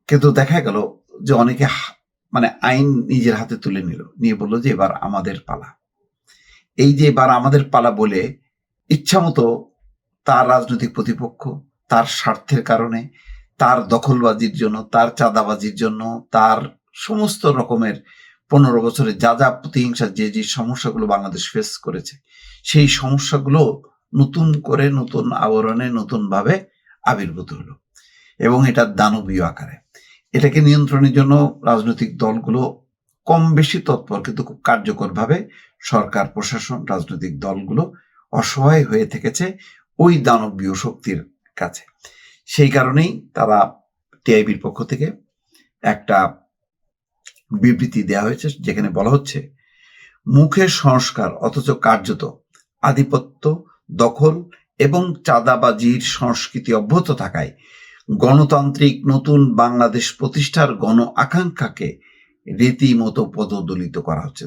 কিন্তু দেখা গেল যে অনেকে মানে আইন নিজের হাতে তুলে নিয়ে বলল যে এবার আমাদের পালা। এই যে এবার আমাদের পালা বলে ইচ্ছামতো তার রাজনৈতিক প্রতিপক্ষ, তার স্বার্থের কারণে, তার দখলবাজির জন্য, তার চাঁদাবাজির জন্য, তার সমস্ত রকমের 15 বছরে যা প্রতিহিংসার যে সমস্যাগুলো বাংলাদেশ ফেস করেছে, সেই সমস্যাগুলো নতুন করে নতুন আবরণে নতুনভাবে আবির্ভূত হলো এবং এটা দানবীয় আকারে। এটাকে নিয়ন্ত্রণের জন্য রাজনৈতিক দলগুলো কম বেশি তৎপর, কিন্তু খুব কার্যকরভাবে সরকার, প্রশাসন, রাজনৈতিক দলগুলো অসহায় হয়ে থেকেছে ওই দানবীয় শক্তির কাছে। সেই কারণেই তারা টিআইবির পক্ষ থেকে একটা বিবৃতি দেওয়া হয়েছে, যেখানে বলা হচ্ছে মুখে সংস্কার অথচ কার্যত আধিপত্য, দখল এবং চাঁদাবাজির সংস্কৃতি অব্যাহত থাকায় গণতান্ত্রিক নতুন বাংলাদেশ প্রতিষ্ঠার গণ আকাঙ্ক্ষাকে রীতিমতো পদদলিত করা হচ্ছে।